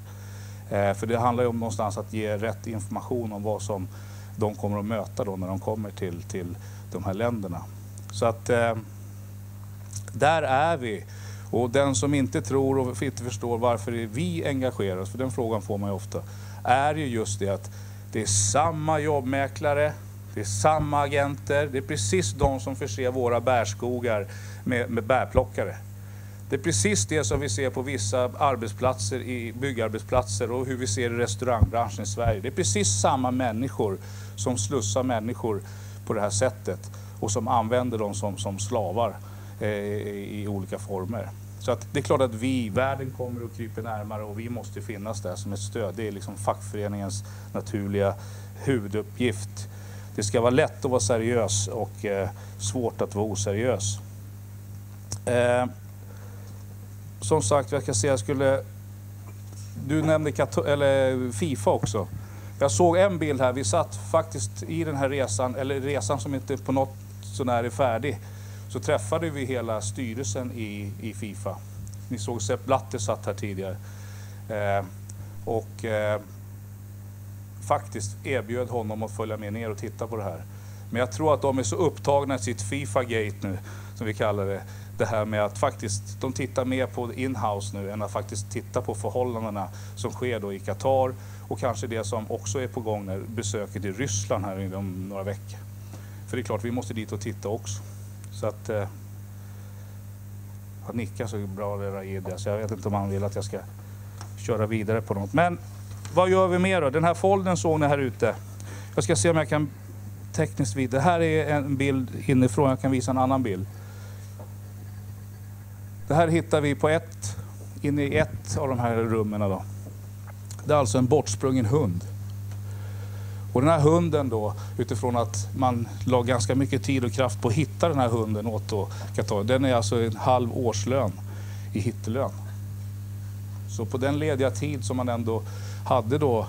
För det handlar ju om någonstans att ge rätt information om vad som de kommer att möta då när de kommer till de här länderna. Så att där är vi. Och den som inte tror och inte förstår varför vi engagerar oss, för den frågan får man ju ofta, är ju just det att det är samma jobbmäklare, det är samma agenter, det är precis de som förser våra bärskogar med bärplockare. Det är precis det som vi ser på vissa arbetsplatser, i byggarbetsplatser och hur vi ser i restaurangbranschen i Sverige. Det är precis samma människor som slussar människor på det här sättet och som använder dem som slavar i olika former. Så att det är klart att världen kommer att krypa närmare och vi måste finnas där som ett stöd. Det är liksom fackföreningens naturliga huvuduppgift. Det ska vara lätt att vara seriös och svårt att vara oseriös. Som sagt, jag ska säga, du nämnde FIFA också. Jag såg en bild här, vi satt faktiskt i den här resan som inte på något sånär är färdig. Så träffade vi hela styrelsen i FIFA. Ni såg Sepp Blatter satt här tidigare. Faktiskt erbjöd honom att följa med ner och titta på det här. Men jag tror att de är så upptagna i sitt FIFA-gate nu, som vi kallar det. Det här med att faktiskt de tittar mer på in-house nu än att faktiskt titta på förhållandena som sker då i Qatar. Och kanske det som också är på gång när besöket i Ryssland här inom några veckor. För det är klart, vi måste dit och titta också. Så att han nickar så bra det Rajeev, så jag vet inte om han vill att jag ska köra vidare på något. Men vad gör vi mer då? Den här foldern såg ni här ute. Jag ska se om jag kan tekniskt vidare. Det här är en bild inifrån, jag kan visa en annan bild. Det här hittar vi inne i ett av de här rummen då. Det är alltså en bortsprungen hund. Och den här hunden då, utifrån att man la ganska mycket tid och kraft på att hitta den här hunden åt Qatar. Den är alltså en halv årslön i hittelön. Så på den lediga tid som man ändå hade då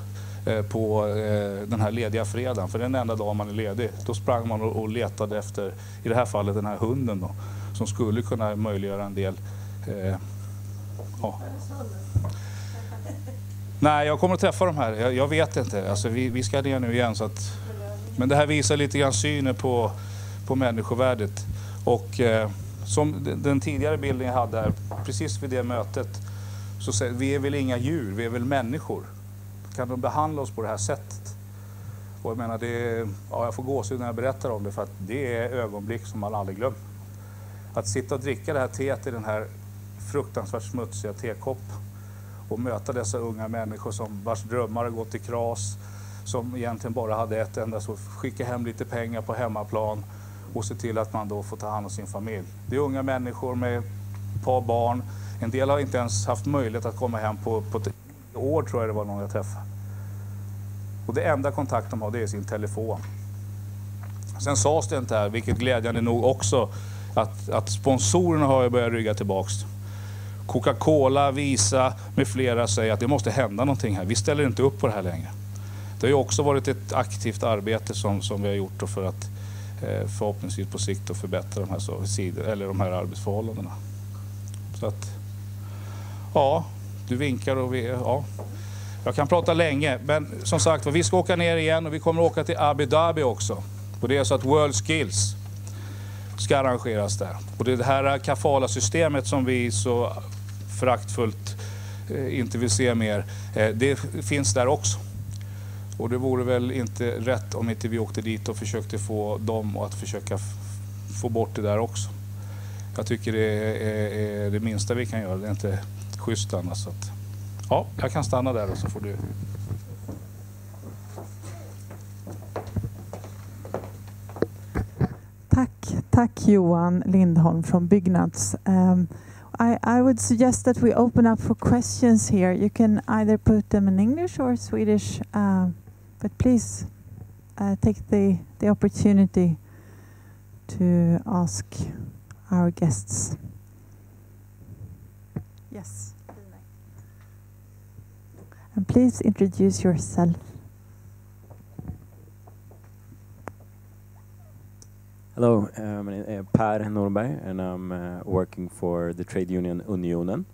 på den här lediga fredagen, för den enda dag man är ledig, då sprang man och letade efter, i det här fallet den här hunden då, som skulle kunna möjliggöra en del. Ja. Nej, jag kommer att träffa de här. Jag vet inte. Alltså, vi ska ner nu igen. Så att, men det här visar lite grann synen på människovärdet. Och som den tidigare bilden jag hade här, precis vid det mötet, så säger vi är väl inga djur, vi är väl människor. Kan de behandla oss på det här sättet? Och jag menar, jag får gåshud när jag berättar om det, för att det är ögonblick som man aldrig glömmer. Att sitta och dricka det här teet i den här fruktansvärt smutsiga tekopp och möta dessa unga människor vars drömmar har gått i kras, som egentligen bara hade ett enda, så skicka hem lite pengar på hemmaplan och se till att man då får ta hand om sin familj. Det är unga människor med ett par barn. En del har inte ens haft möjlighet att komma hem på ett år, tror jag det var någon jag träffade. Och det enda kontakt de har, det är sin telefon. Sen sades det inte här, vilket glädjande nog också, att sponsorerna har börjat rygga tillbaks. Coca-Cola, Visa med flera säger att det måste hända någonting här. Vi ställer inte upp på det här längre. Det har ju också varit ett aktivt arbete som vi har gjort för att förhoppningsvis på sikt att förbättra de här arbetsförhållandena. Så att, ja, du vinkar och jag kan prata länge, men som sagt, vi ska åka ner igen och vi kommer åka till Abu Dhabi också. Och det är så att World Skills ska arrangeras där. Och det här kafala-systemet som vi så föraktfullt inte vill se mer, det finns där också. Och det vore väl inte rätt om inte vi åkte dit och försökte få dem att försöka få bort det där också. Jag tycker det är det minsta vi kan göra, det är inte schysst annars. Så att, ja, jag kan stanna där och så får du... Tack Johan Lindholm from Byggnads. I would suggest that we open up for questions here. You can either put them in English or Swedish, but please take the opportunity to ask our guests. Yes. And please introduce yourself. Hello, my name is Per Norberg and I'm working for the trade union Unionen.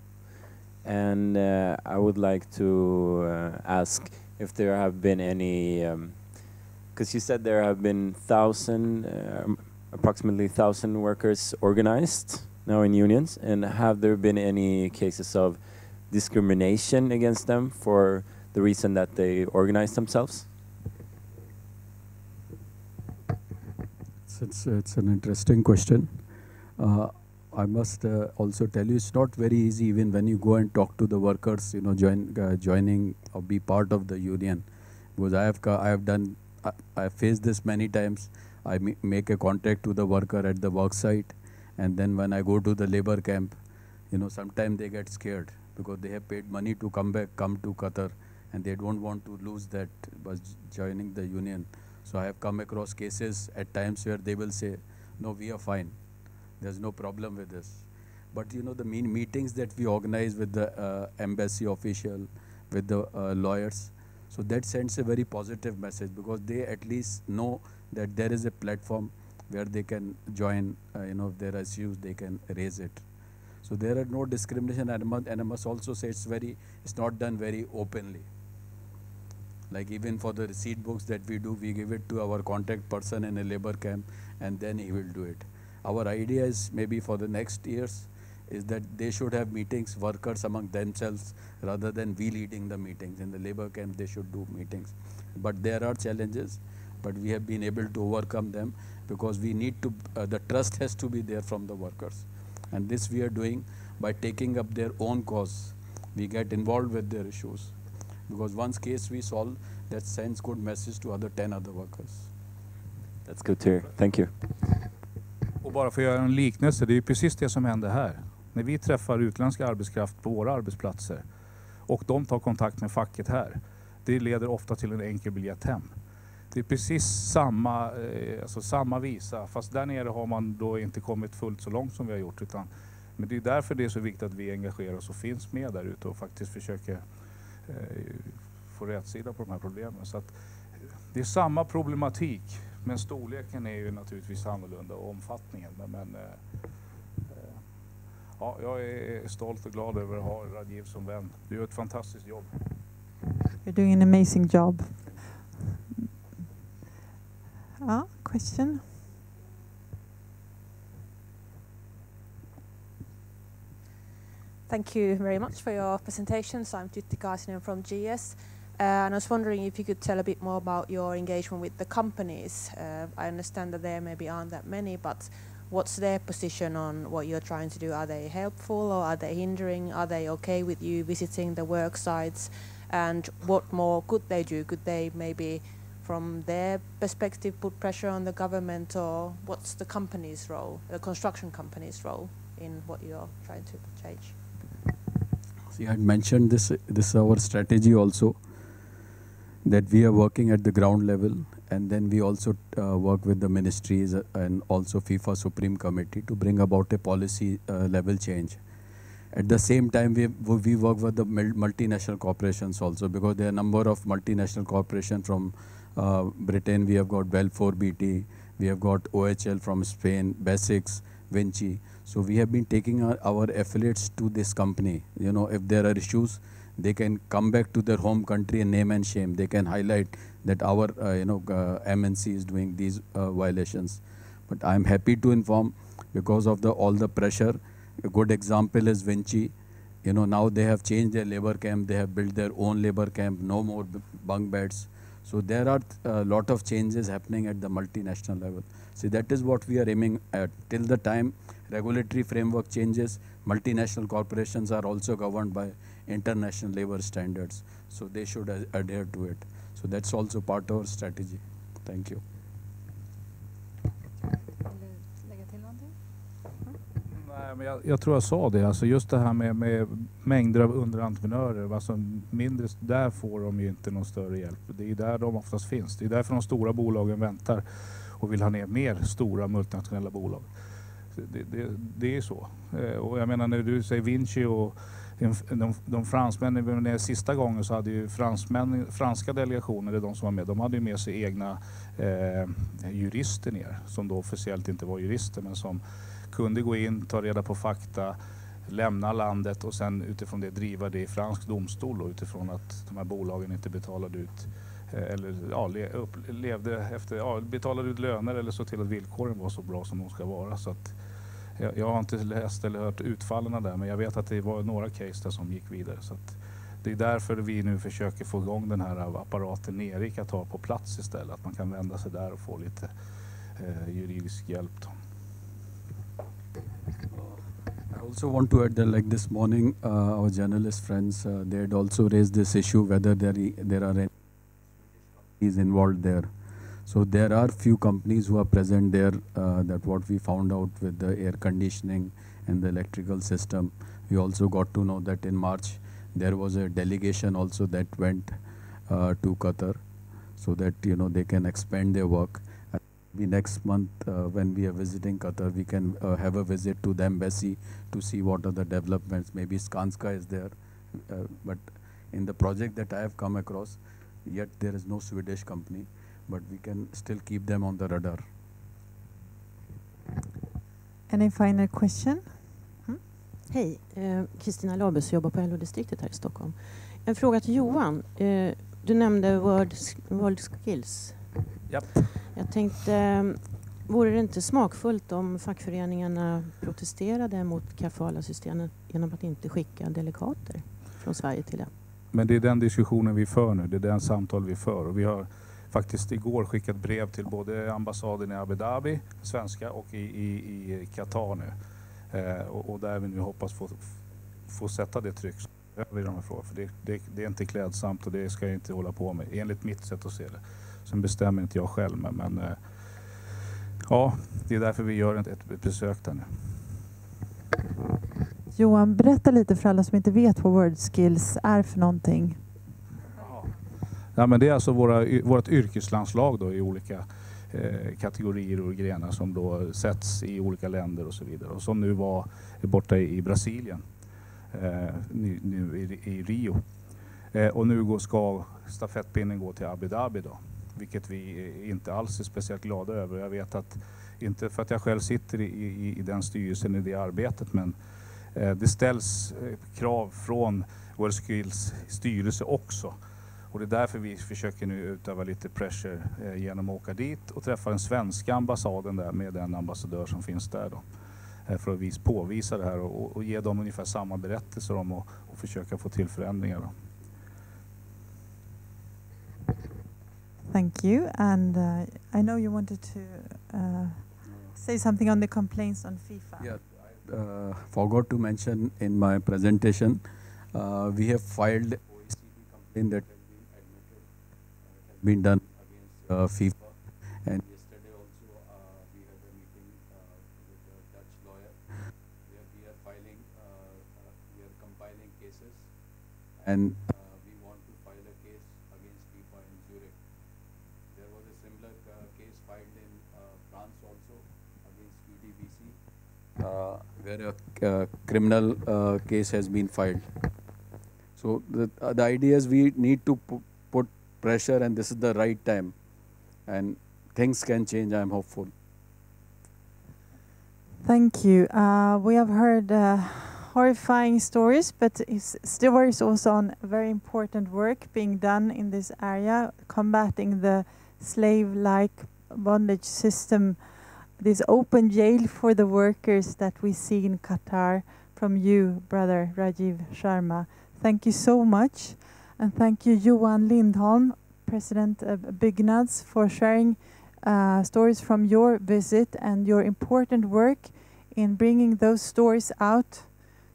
And I would like to ask if there have been any, because you said there have been approximately 1,000 workers organized now in unions, and have there been any cases of discrimination against them for the reason that they organize themselves? It's an interesting question. I must also tell you, it's not very easy even when you go and talk to the workers, you know, joining or be part of the union. Because I have faced this many times. I make a contact to the worker at the work site, and then when I go to the labor camp, you know, sometimes they get scared because they have paid money to come to Qatar, and they don't want to lose that by joining the union. So I have come across cases at times where they will say, no, we are fine. There's no problem with this. But you know, the meetings that we organize with the embassy official, with the lawyers, so that sends a very positive message, because they at least know that there is a platform where they can join, you know, if there are issues, they can raise it. So there are no discrimination, and I must also say it's not done very openly. Like even for the receipt books that we do, we give it to our contact person in a labor camp, and then he will do it. Our idea is maybe for the next years is that they should have meetings, workers among themselves, rather than we leading the meetings. In the labor camp, they should do meetings. But there are challenges, but we have been able to overcome them, because we need to, the trust has to be there from the workers. And this we are doing by taking up their own cause. We get involved with their issues. Because once case we solve, that sends good message to other 10 other workers. That's good to hear. Thank you. Och bara för att göra en liknelse, det är ju precis det som händer här. När vi träffar utländsk arbetskraft på våra arbetsplatser och de tar kontakt med facket här, det leder ofta till en enkel biljett hem. Det är precis samma visa, fast där nere har man då inte kommit fullt så långt som vi har gjort. Men det är därför det är så viktigt att vi engagerar oss och finns med där ute och faktiskt försöker få rätt sida på de här problemen. Så att det är samma problematik, men storleken är ju naturligtvis annorlunda och omfattningen. Ja, jag är stolt och glad över att ha Rajeev som vän. Du gör ett fantastiskt jobb. You're doing an amazing job. Question? Thank you very much for your presentations. I'm Tytti Kaasinen from GS. And I was wondering if you could tell a bit more about your engagement with the companies. I understand that there maybe aren't that many, but what's their position on what you're trying to do? Are they helpful or are they hindering? Are they okay with you visiting the work sites? And what more could they do? Could they maybe, from their perspective, put pressure on the government, or what's the company's role, the construction company's role in what you're trying to change? See, I had mentioned this is our strategy also, that we are working at the ground level, and then we also work with the ministries and also FIFA Supreme Committee to bring about a policy level change. At the same time, we work with the multinational corporations also, because there are a number of multinational corporations from Britain. We have got Belfor BT, we have got OHL from Spain, Basics, Vinci. So we have been taking our affiliates to this company. You know, if there are issues, they can come back to their home country and name and shame. They can highlight that our MNC is doing these violations. But I'm happy to inform, because of all the pressure, a good example is Vinci. You know, now they have changed their labor camp. They have built their own labor camp, no more bunk beds. So there are a lot of changes happening at the multinational level. See, that is what we are aiming at. Till the time regulatory framework changes, multinational corporations are also governed by international labor standards. So they should adhere to it. So that's also part of our strategy. Thank you. Nej, men jag tror jag sa det. Alltså just det här med mängder av underentreprenörer. Alltså mindre, där får de ju inte någon större hjälp. Det är där de oftast finns. Det är därför de stora bolagen väntar och vill ha ner mer stora multinationella bolag. Det är så. Och jag menar, när du säger Vinci och de fransmännen, sista gången så hade ju franska delegationer, de som var med, de hade ju med sig egna jurister ner, som då officiellt inte var jurister, men som kunde gå in, ta reda på fakta, lämna landet och sen utifrån det driva det i fransk domstol och utifrån att de här bolagen inte betalade ut eller betalade ut löner eller så till att villkoren var så bra som de ska vara. Så att jag har inte läst eller hört utfallen där, men jag vet att det var några case där som gick vidare. Så att det är därför vi nu försöker få igång den här apparaten nere i Qatar på plats istället. Att man kan vända sig där och få lite juridisk hjälp då. I also want to add that, like this morning, our journalist friends, they had also raised this issue whether there are any companies involved there. So there are few companies who are present there. That what we found out with the air conditioning and the electrical system. We also got to know that in March there was a delegation also that went to Qatar, so that they can expand their work. Maybe next month when we are visiting Qatar, we can have a visit to the embassy to see what are the developments. Maybe Skanska is there, but in the project that I have come across, yet there is no Swedish company, but we can still keep them on the radar. Any final question? Hej, Kristina Labus, jobbar på LO-distriktet här i Stockholm. En fråga till Johan. Du nämnde world skills. Japp. Jag tänkte, vore det inte smakfullt om fackföreningarna protesterade mot kafala-systemet genom att inte skicka delegater från Sverige till det? Men det är den diskussionen vi för nu, det är den samtal vi för. Och vi har faktiskt igår skickat brev till både ambassaden i Abu Dhabi, svenska, och i Qatar nu. Och där vi nu hoppas få sätta det tryck över de här frågorna. För det är inte klädsamt och det ska jag inte hålla på med, enligt mitt sätt att se det. Sen bestämmer inte jag själv, men ja, det är därför vi gör ett besök där nu. Johan, berätta lite för alla som inte vet vad World Skills är för någonting. Ja, men det är alltså vårt yrkeslandslag då, i olika kategorier och grenar som då sätts i olika länder och så vidare. Och som nu var borta i Brasilien, nu i Rio. Och nu ska stafettpinnen gå till Abu Dhabi då. Vilket vi inte alls är speciellt glada över. Jag vet att, inte för att jag själv sitter i den styrelsen, i det arbetet, men det ställs krav från World Skills styrelse också. Och det är därför vi försöker nu utöva lite pressure genom att åka dit och träffa den svenska ambassaden där med den ambassadör som finns där då. För att påvisa det här och ge dem ungefär samma berättelser om och försöka få till förändringar då. Thank you. And I know you wanted to say something on the complaints on FIFA. Yeah, forgot to mention in my presentation, we have filed OECD complaint that has been done against FIFA. And yesterday also we had a meeting with the Dutch lawyer where we are filing, we are compiling cases, and we want to file a case against FIFA in Zurich. There was a similar case filed in France also against UDBC, where a criminal case has been filed. So the idea is we need to put pressure, and this is the right time, and things can change. I am hopeful. Thank you. We have heard horrifying stories, but there is also on very important work being done in this area, combating the slave-like bondage system, this open jail for the workers that we see in Qatar from you, Brother Rajeev Sharma. Thank you so much. And thank you, Johan Lindholm, President of Byggnads, for sharing stories from your visit and your important work in bringing those stories out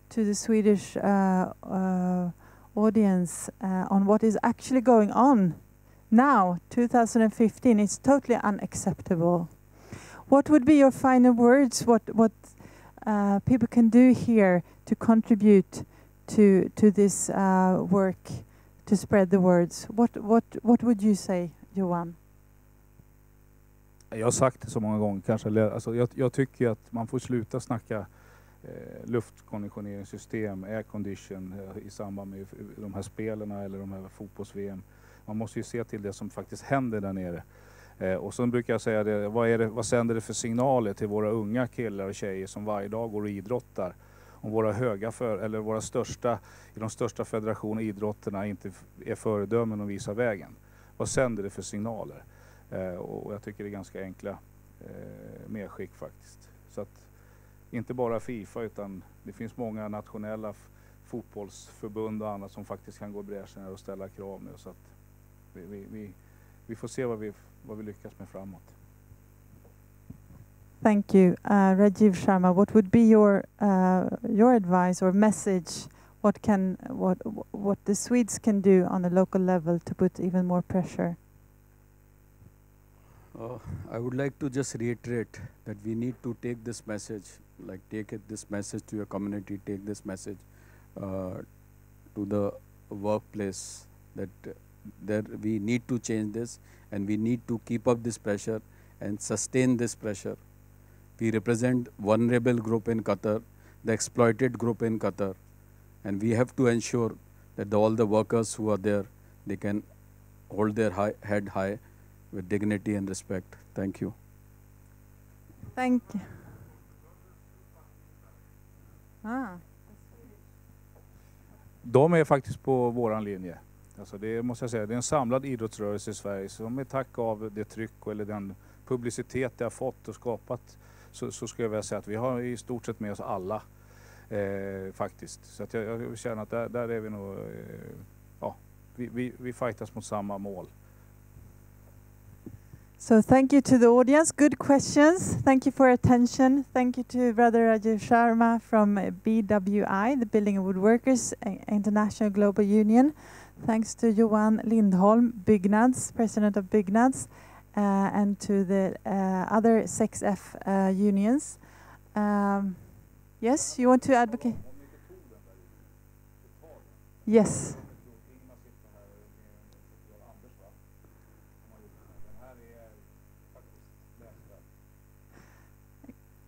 to the Swedish audience on what is actually going on now, 2015. It's totally unacceptable. What would be your final words? What people can do here to contribute to this work, to spread the words? What would you say, Johan? Jag har sagt det så många gånger kanske. Alltså jag tycker att man får sluta snacka luftkonditioneringssystem, aircondition i samband med de här spelarna eller de här fotbolls-VM. Man måste ju se till det som faktiskt händer där nere. Och så brukar jag säga det, vad sänder det för signaler till våra unga killar och tjejer som varje dag går och idrottar om våra eller våra största, i de största federationerna, idrotterna, inte är föredömen och visar vägen? Vad sänder det för signaler? Och jag tycker det är ganska enkla medskick faktiskt. Så att inte bara FIFA, utan det finns många nationella fotbollsförbund och annat som faktiskt kan gå i bräschen och ställa krav nu. Så att vi får se vad vi lyckas med framåt. Thank you. Rajeev Sharma, what would be your advice or message? What the Swedes can do on a local level to put even more pressure? I would like to just reiterate that we need to take this message, this message to your community, take this message to the workplace, that we need to change this, and we need to keep up this pressure and sustain this pressure. We represent vulnerable group in Qatar, the exploited group in Qatar, and we have to ensure that all the workers who are there, they can hold their head high with dignity and respect. Thank you. Thank you. De är faktiskt på våran linje. Alltså det måste jag säga, det är en samlad idrottsrörelse i Sverige som med tack av det tryck eller den publicitet det har fått och skapat, så skulle jag vilja säga att vi har i stort sett med oss alla faktiskt. Så att jag känner att där är vi nog, vi fightas mot samma mål. So thank you to the audience. Good questions. Thank you for your attention. Thank you to Brother Rajeev Sharma from BWI, the Building and Woodworkers International Global Union. Thanks to Johan Lindholm, Byggnads, President of Byggnads, and to the other 6F unions. Yes, you want to advocate? Yes.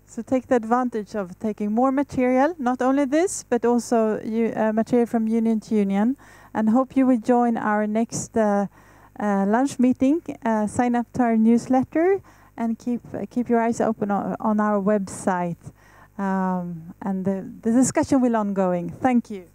So take the advantage of taking more material, not only this, but also material from union to union. And hope you will join our next lunch meeting. Sign up to our newsletter and keep your eyes open on our website. And the discussion will ongoing. Thank you.